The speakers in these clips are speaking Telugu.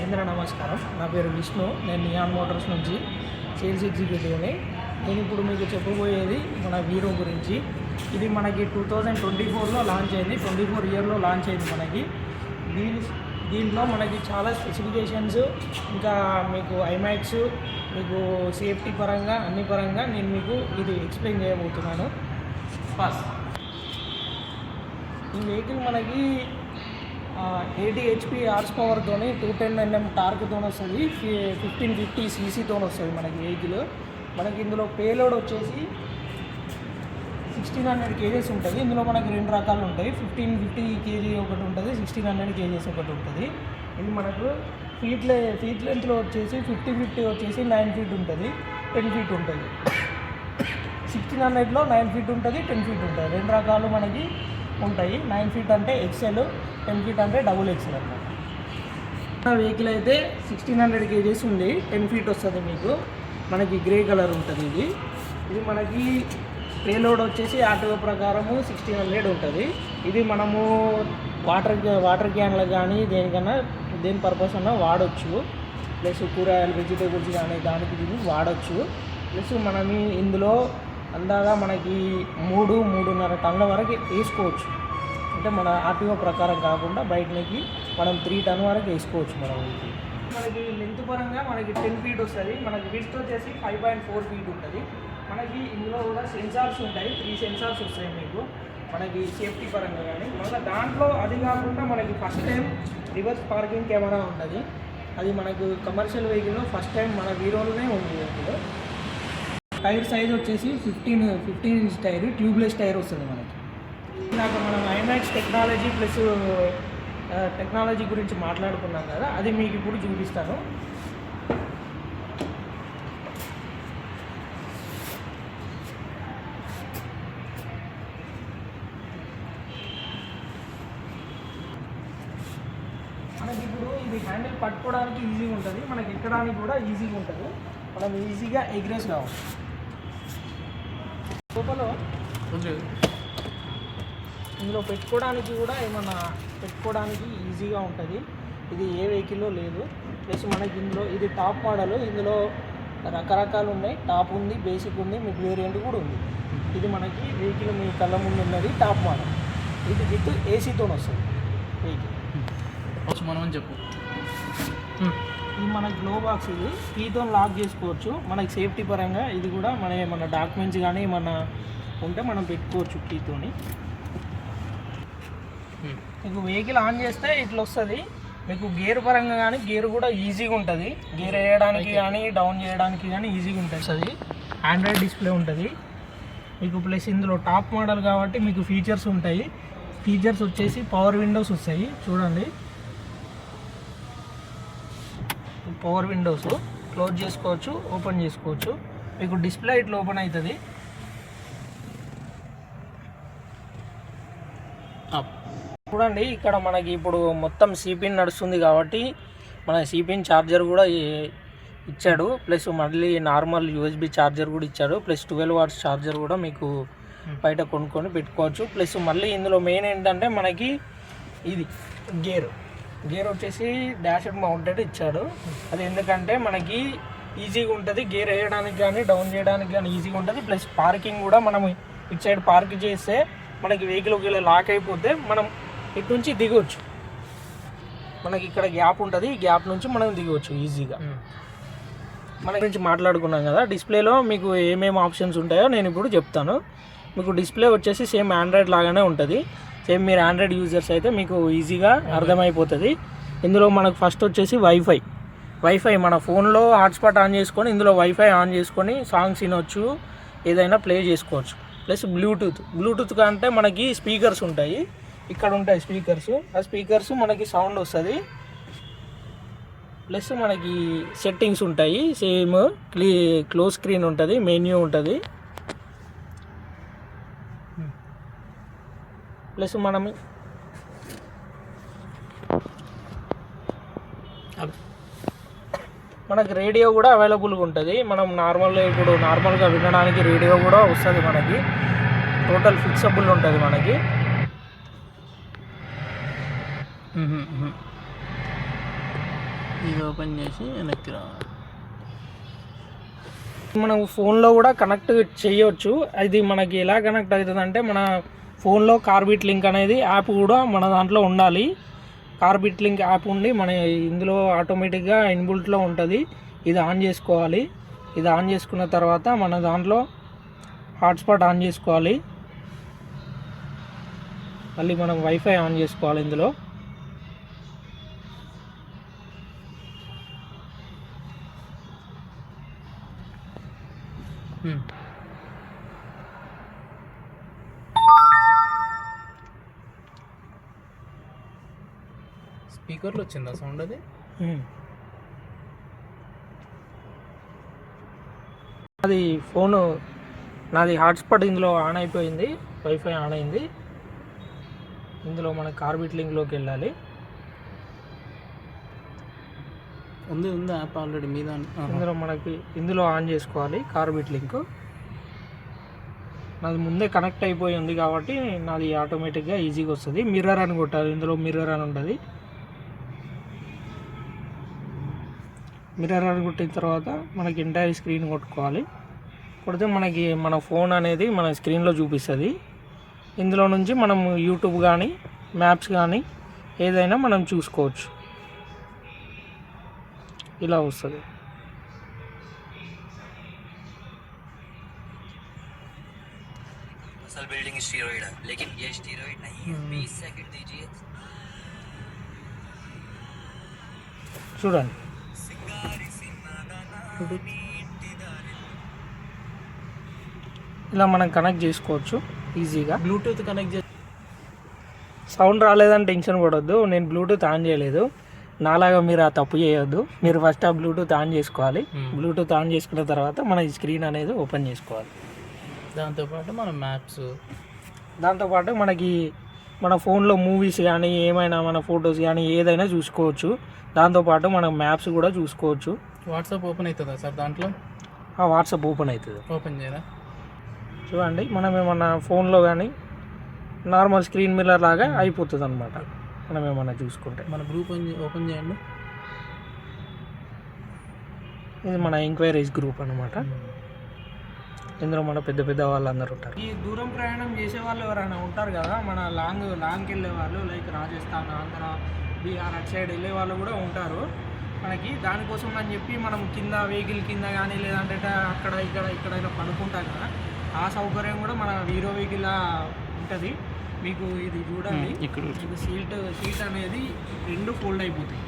మహేంద్ర నమస్కారం. నా పేరు విష్ణు. నేను నియాన్ మోటార్స్ నుంచి సేల్స్ ఎగ్జిక్యూటివ్ని. నేను ఇప్పుడు మీకు చెప్పబోయేది మన వీరో గురించి. ఇది మనకి 2024లో లాంచ్ అయింది. 24 ఇయర్లో లాంచ్ అయింది మనకి. దీంట్లో మనకి చాలా స్పెసిఫికేషన్స్, ఇంకా మీకు ఐమాక్స్, మీకు సేఫ్టీ పరంగా అన్ని పరంగా నేను మీకు ఇది ఎక్స్ప్లెయిన్ చేయబోతున్నాను. ఫస్ట్ ఈ వెహికల్ మనకి 80 HP హార్స్ పవర్తోని 210 Nm టార్క్తో వస్తుంది. 1550 cc వస్తుంది మనకి వెహికల్. మనకి ఇందులో పేలోడ్ వచ్చేసి 1600 kgs ఉంటుంది. ఇందులో మనకి రెండు రకాలు ఉంటాయి. 1550 kg ఒకటి ఉంటుంది, 1600 kgs ఒకటి ఉంటుంది. ఇది మనకు ఫీట్ లెంత్లో వచ్చేసి 50 వచ్చేసి 9 feet ఉంటుంది, 10 feet ఉంటుంది. 1600లో 9 feet ఉంటుంది, 10 feet ఉంటుంది. రెండు రకాలు మనకి ఉంటాయి. 9 feet అంటే ఎక్సెల్, 10 feet అంటే డబుల్ ఎక్సెల్ అన్నమాట. వెహికల్ అయితే 1600 kgs ఉంది, 10 feet వస్తుంది మీకు. మనకి గ్రే కలర్ ఉంటుంది. ఇది మనకి పేలోడ్ వచ్చేసి ఆర్టీఓ ప్రకారము 1600 ఉంటుంది. ఇది మనము వాటర్ క్యాన్లకు కానీ దేని పర్పస్ అన్నా వాడచ్చు. ప్లస్ కూరగాయలు, వెజిటేబుల్స్ కానీ దానికి దీనికి వాడచ్చు. ప్లస్ మనం ఇందులో అందాగా మనకి 3-3.5 టన్నుల వరకు వేసుకోవచ్చు. అంటే మన ఆర్టీఓ ప్రకారం కాకుండా బయటకి మనం 3 టన్ వరకు వేసుకోవచ్చు. మనకి లెంత్ పరంగా మనకి 10 feet వస్తుంది. మనకి విడ్త్ వచ్చేసి 5.4 feet ఉంటుంది. మనకి ఇందులో కూడా సెన్సార్స్ ఉంటాయి. 3 సెన్సార్స్ వస్తాయి మీకు మనకి సేఫ్టీ పరంగా. కానీ మళ్ళీ దాంట్లో అది కాకుండా మనకి first time reverse parking camera ఉంటుంది. అది మనకు కమర్షియల్ వెహికల్లో ఫస్ట్ టైం మన వీరోలోనే ఉంది. వెహికల్ టైర్ సైజ్ వచ్చేసి 15 inch టైర్, ట్యూబ్లెస్ టైర్ వస్తుంది మనకి. నాకు మనం ఐమాక్స్ టెక్నాలజీ గురించి మాట్లాడుకున్నాం కదా, అది మీకు ఇప్పుడు చూపిస్తాను. మనకి ఇప్పుడు ఇది హ్యాండిల్ పట్టుకోవడానికి ఈజీగా ఉంటుంది, మనకి ఎక్కడానికి కూడా ఈజీగా ఉంటుంది. మనం ఈజీగా ఎగ్రెస్ కావాలి. లోపల ఇందులో పెట్టుకోవడానికి కూడా ఏమన్నా పెట్టుకోవడానికి ఈజీగా ఉంటుంది. ఇది ఏ వెహికల్లో లేదు. ప్లస్ మనకి ఇందులో ఇది టాప్ మోడల్. ఇందులో రకరకాలు ఉన్నాయి. టాప్ ఉంది, బేసిక్ ఉంది, మీకు వేరియంట్ కూడా ఉంది. ఇది మనకి వెహికల్ మీ కళ్ళ ముందు ఉన్నది టాప్ మోడల్. ఇది విత్ ఏసీతో వస్తుంది వెహికల్. మనం చెప్పు, ఇది మన గ్లో బాక్స్. ఇది కీతో లాక్ చేసుకోవచ్చు. మనకి సేఫ్టీ పరంగా ఇది కూడా మన డాక్యుమెంట్స్ కానీ ఏమన్నా ఉంటే మనం పెట్టుకోవచ్చు కీతోని. మీకు వెహికల్ ఆన్ చేస్తే ఇట్లా వస్తుంది. మీకు గేర్ పరంగా కానీ గేర్ కూడా ఈజీగా ఉంటుంది. గేర్ వేయడానికి కానీ డౌన్ చేయడానికి కానీ ఈజీగా ఉంటుంది. అది ఆండ్రాయిడ్ డిస్ప్లే ఉంటుంది మీకు. ప్లస్ ఇందులో టాప్ మోడల్ కాబట్టి మీకు ఫీచర్స్ ఉంటాయి. ఫీచర్స్ వచ్చేసి పవర్ విండోస్ వస్తాయి. చూడండి, పవర్ విండోస్ క్లోజ్ చేసుకోవచ్చు, ఓపెన్ చేసుకోవచ్చు. మీకు డిస్ప్లే ఇట్లా ఓపెన్ అవుతుంది. చూడండి, ఇక్కడ మనకి ఇప్పుడు మొత్తం సిపిన్ నడుస్తుంది కాబట్టి మన సిపిన్ ఛార్జర్ కూడా ఇచ్చాడు. ప్లస్ మళ్ళీ నార్మల్ యూఎస్బి ఛార్జర్ కూడా ఇచ్చాడు. ప్లస్ 12 watts ఛార్జర్ కూడా మీకు బయట కొనుక్కొని పెట్టుకోవచ్చు. ప్లస్ మళ్ళీ ఇందులో మెయిన్ ఏంటంటే మనకి ఇది గేర్ వచ్చేసి డాష్ మౌంటెడ్ ఇచ్చాడు. అది ఎందుకంటే మనకి ఈజీగా ఉంటుంది. గేర్ వేయడానికి కానీ డౌన్ చేయడానికి కానీ ఈజీగా ఉంటుంది. ప్లస్ పార్కింగ్ కూడా మనం ఇటు సైడ్ పార్క్ చేస్తే మనకి వెహికల్ ఒకవేళ లాక్ అయిపోతే మనం ఇటు నుంచి దిగవచ్చు. మనకి ఇక్కడ గ్యాప్ ఉంటుంది, ఈ గ్యాప్ నుంచి మనం దిగవచ్చు ఈజీగా. మన గురించి మాట్లాడుకున్నాం కదా. డిస్ప్లేలో మీకు ఏమేమి ఆప్షన్స్ ఉంటాయో నేను ఇప్పుడు చెప్తాను. మీకు డిస్ప్లే వచ్చేసి సేమ్ ఆండ్రాయిడ్ లాగానే ఉంటుంది. సేమ్ మీరు ఆండ్రాయిడ్ యూజర్స్ అయితే మీకు ఈజీగా అర్థమైపోతుంది. ఇందులో మనకు ఫస్ట్ వచ్చేసి వైఫై మన ఫోన్లో హాట్స్పాట్ ఆన్ చేసుకొని ఇందులో వైఫై ఆన్ చేసుకొని సాంగ్స్ వినొచ్చు, ఏదైనా ప్లే చేసుకోవచ్చు. ప్లస్ బ్లూటూత్ కంటే మనకి స్పీకర్స్ ఉంటాయి. ఇక్కడ ఉంటాయి స్పీకర్స్. ఆ స్పీకర్స్ మనకి సౌండ్ వస్తుంది. ప్లస్ మనకి సెట్టింగ్స్ ఉంటాయి. సేమ్ క్లోజ్ స్క్రీన్ ఉంటుంది, మెన్యూ ఉంటుంది. ప్లస్ మనకి రేడియో కూడా అవైలబుల్గా ఉంటుంది. మనం నార్మల్గా వినడానికి రేడియో కూడా వస్తుంది మనకి. టోటల్ ఫిక్సబుల్ ఉంటుంది మనకి. ఇది ఓపెన్ చేసి వెనక్కి రా. మనం ఫోన్లో కూడా కనెక్ట్ చేయొచ్చు. అది మనకి ఎలా కనెక్ట్ అవుతుంది అంటే మన ఫోన్లో కార్బిట్ లింక్ అనేది యాప్ కూడా మన దాంట్లో ఉండాలి. కార్బిట్ లింక్ యాప్ ఉండి మన ఇందులో ఆటోమేటిక్గా ఇన్బుల్ట్లో ఉంటుంది. ఇది ఆన్ చేసుకోవాలి. ఇది ఆన్ చేసుకున్న తర్వాత మన దాంట్లో హాట్స్పాట్ ఆన్ చేసుకోవాలి. మళ్ళీ మనం వైఫై ఆన్ చేసుకోవాలి. ఇందులో స్పీకర్లో వచ్చిందా సౌండ్? అది అది ఫోను నాది హాట్స్పాట్ ఇందులో ఆన్ అయిపోయింది. వైఫై ఆన్ అయింది. ఇందులో మన కార్బిట్ లింక్లోకి వెళ్ళాలి. ఉంది యాప్ ఆల్రెడీ మీద. ఇందులో మనకి ఇందులో ఆన్ చేసుకోవాలి కార్బిట్ లింక్. నాది ముందే కనెక్ట్ అయిపోయి ఉంది కాబట్టి నాది ఆటోమేటిక్గా ఈజీగా వస్తుంది. మిర్రర్ అని కొట్టాలి. ఇందులో మిర్రర్ అని ఉంటుంది. మిర్రర్ అని కొట్టిన తర్వాత మనకి ఎంటైర్ స్క్రీన్ కొట్టుకోవాలి. కొడితే మనకి మన ఫోన్ అనేది మన స్క్రీన్లో చూపిస్తుంది. ఇందులో నుంచి మనం యూట్యూబ్ కానీ మ్యాప్స్ కానీ ఏదైనా మనం చూసుకోవచ్చు. ఇలా వస్తుంది. असल बिल्डिंग स्टीरॉइड है लेकिन ये स्टीरॉइड नहीं है. 20 सेकंड दीजिए. చూడండి ఇలా మనం కనెక్ట్ చేసుకోవచ్చు ఈజీగా. బ్లూటూత్ కనెక్ట్ చేసి సౌండ్ రాలేదని టెన్షన్ పడొద్దు. నేను బ్లూటూత్ ఆన్ చేయలేదు. నాలాగా మీరు ఆ తప్పు చేయొద్దు. మీరు ఫస్ట్ ఆ బ్లూటూత్ ఆన్ చేసుకోవాలి. బ్లూటూత్ ఆన్ చేసుకున్న తర్వాత మన స్క్రీన్ అనేది ఓపెన్ చేసుకోవాలి. దాంతోపాటు మన మ్యాప్స్, దాంతోపాటు మనకి మన ఫోన్లో మూవీస్ కానీ ఏమైనా మన ఫొటోస్ కానీ ఏదైనా చూసుకోవచ్చు. దాంతోపాటు మనం మ్యాప్స్ కూడా చూసుకోవచ్చు. వాట్సాప్ ఓపెన్ అవుతుందా సార్ దాంట్లో? వాట్సాప్ ఓపెన్ అవుతుంది. ఓపెన్ చేయరా? చూడండి మనం ఏమన్నా ఫోన్లో కానీ నార్మల్ స్క్రీన్ మిర్రర్ లాగా అయిపోతుంది అనమాట. మనం ఏమన్నా చూసుకుంటే మన గ్రూప్ ఓపెన్ చేయండి. ఇది మన ఎంక్వైరీస్ గ్రూప్ అనమాట. ఇందులో మన పెద్ద పెద్ద వాళ్ళందరూ ఉంటారు. ఈ దూరం ప్రయాణం చేసే వాళ్ళు ఎవరైనా ఉంటారు కదా, మన లాంగ్కి వెళ్ళే వాళ్ళు, లైక్ రాజస్థాన్, ఆంధ్ర, బీహార్ అటు సైడ్ వెళ్ళే వాళ్ళు కూడా ఉంటారు మనకి. దానికోసం అని చెప్పి మనం కింద వెహికల్ కింద కానీ లేదంటే అక్కడ ఇక్కడైనా పడుకుంటాం కదా, ఆ సౌకర్యం కూడా మన హీరో వెహికల్ ఉంటుంది. మీకు ఇది చూడండి, మీకు సీట్ అనేది రెండు ఫోల్డ్ అయిపోతాయి.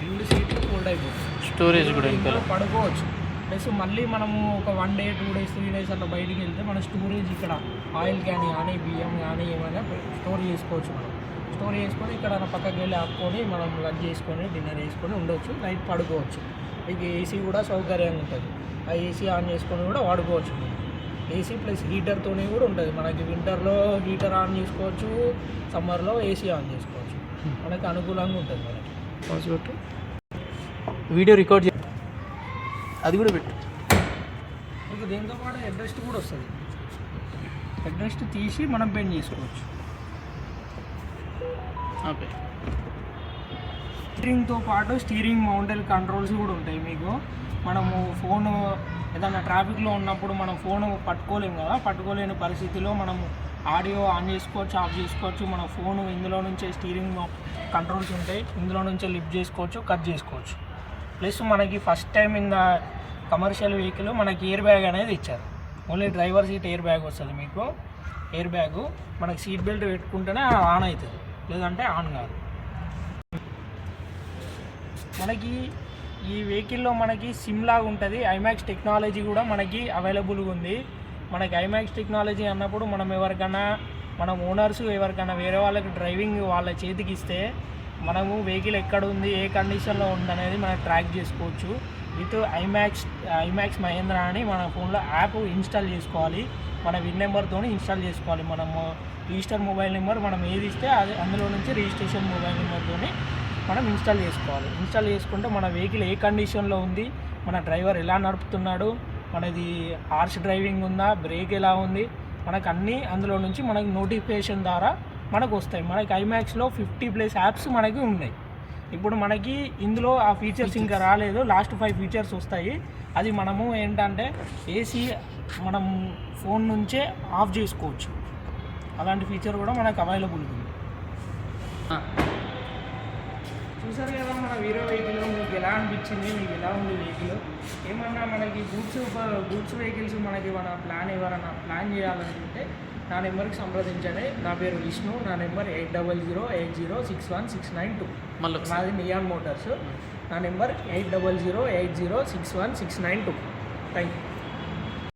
రెండు సీట్లు ఫోల్డ్ అయిపోతాయి. స్టోరేజ్ కూడా ఇంకా పడుకోవచ్చు. ప్లస్ మళ్ళీ మనము ఒక 1 day 2 days 3 days అట్లా బయటికి వెళ్తే మన స్టోరేజ్ ఇక్కడ ఆయిల్ క్యాన్ కానీ బియ్యం కానీ ఏమైనా స్టోర్ చేసుకోవచ్చు. మనం స్టోర్ చేసుకొని ఇక్కడ పక్కకి వెళ్ళి ఆపుకొని మనం లంచ్ చేసుకొని డిన్నర్ చేసుకొని ఉండవచ్చు. నైట్ పడుకోవచ్చు. మీకు ఏసీ కూడా సౌకర్యంగా ఉంటుంది. ఆ ఏసీ ఆన్ చేసుకొని కూడా వాడుకోవచ్చు. ఏసీ ప్లస్ హీటర్తోనే కూడా ఉంటుంది. మనకి వింటర్లో హీటర్ ఆన్ చేసుకోవచ్చు, సమ్మర్లో ఏసీ ఆన్ చేసుకోవచ్చు. మనకి అనుకూలంగా ఉంటుంది. మనకి వీడియో రికార్డ్ అది కూడా పెట్టు. మీకు దీంతో పాటు హెడ్ రెస్ట్ కూడా వస్తుంది. హెడ్ రెస్ట్ తీసి మనం బెండ్ చేసుకోవచ్చు. ఓకే. స్టీరింగ్తో పాటు స్టీరింగ్ మౌంటెన్ కంట్రోల్స్ కూడా ఉంటాయి. మీకు మనము ఫోను ఏదైనా ట్రాఫిక్లో ఉన్నప్పుడు మనం ఫోను పట్టుకోలేము కదా, పట్టుకోలేని పరిస్థితిలో మనం ఆడియో ఆన్ చేసుకోవచ్చు, ఆఫ్ చేసుకోవచ్చు. మన ఫోను ఇందులో నుంచే స్టీరింగ్ కంట్రోల్స్ ఉంటాయి. ఇందులో నుంచే లిఫ్ట్ చేసుకోవచ్చు, కట్ చేసుకోవచ్చు. ప్లస్ మనకి first time in the commercial vehicle మనకి ఎయిర్ బ్యాగ్ అనేది ఇచ్చారు. Only driver seat air bag వస్తుంది. మీకు ఎయిర్ బ్యాగు మనకి సీట్ బెల్ట్ పెట్టుకుంటేనే ఆన్ అవుతుంది, లేదంటే ఆన్ కాదు. మనకి ఈ వెహికల్లో మనకి సిమ్ లాగా ఉంటుంది. ఐమాక్స్ టెక్నాలజీ కూడా మనకి అవైలబుల్గా ఉంది. మనకి ఐమాక్స్ టెక్నాలజీ అన్నప్పుడు మనం ఎవరికైనా మన ఓనర్స్ ఎవరికైనా వేరే వాళ్ళకి డ్రైవింగ్ వాళ్ళ చేతికి ఇస్తే మనము వెహికల్ ఎక్కడ ఉంది, ఏ కండిషన్లో ఉందనేది మనం ట్రాక్ చేసుకోవచ్చు. విత్ ఐమాక్స్ మహేంద్ర అని మన ఫోన్లో యాప్ ఇన్స్టాల్ చేసుకోవాలి. మన విన్ నెంబర్తో ఇన్స్టాల్ చేసుకోవాలి. మనము రిజిస్టర్ మొబైల్ నెంబర్ మనం ఏది ఇస్తే అది అందులో నుంచి రిజిస్ట్రేషన్ మొబైల్ నెంబర్తో మనం ఇన్స్టాల్ చేసుకోవాలి. ఇన్స్టాల్ చేసుకుంటే మన వెహికల్ ఏ కండిషన్లో ఉంది, మన డ్రైవర్ ఎలా నడుపుతున్నాడు, మనది హార్ష్ డ్రైవింగ్ ఉందా, బ్రేక్ ఎలా ఉంది, మనకు అన్నీ అందులో నుంచి మనకి నోటిఫికేషన్ ద్వారా మనకు వస్తాయి. మనకి ఐమాక్స్లో 50+ యాప్స్ మనకి ఉన్నాయి. ఇప్పుడు మనకి ఇందులో ఆ ఫీచర్స్ ఇంకా రాలేదు, లాస్ట్ 5 ఫీచర్స్ వస్తాయి. అది మనము ఏంటంటే ఏసీ మనం ఫోన్ నుంచే ఆఫ్ చేసుకోవచ్చు. అలాంటి ఫీచర్ కూడా మనకు అవైలబుల్ ఉంది. చూసారు కదా మన వీరో వెహికల్, మీకు ఎలా అనిపించింది, మీకు ఎలా ఉంది వెహికల్? ఏమన్నా మనకి గూడ్స్ వెహికల్స్ మనకి మన ఎవరైనా ప్లాన్ చేయాలనుకుంటే నా నెంబర్కి సంప్రదించండి. నా పేరు విష్ణు, నా నెంబర్ 8008061692. మళ్ళీ నాది నియాన్ మోటార్స్. నా నెంబర్ 8008061692. Thank you.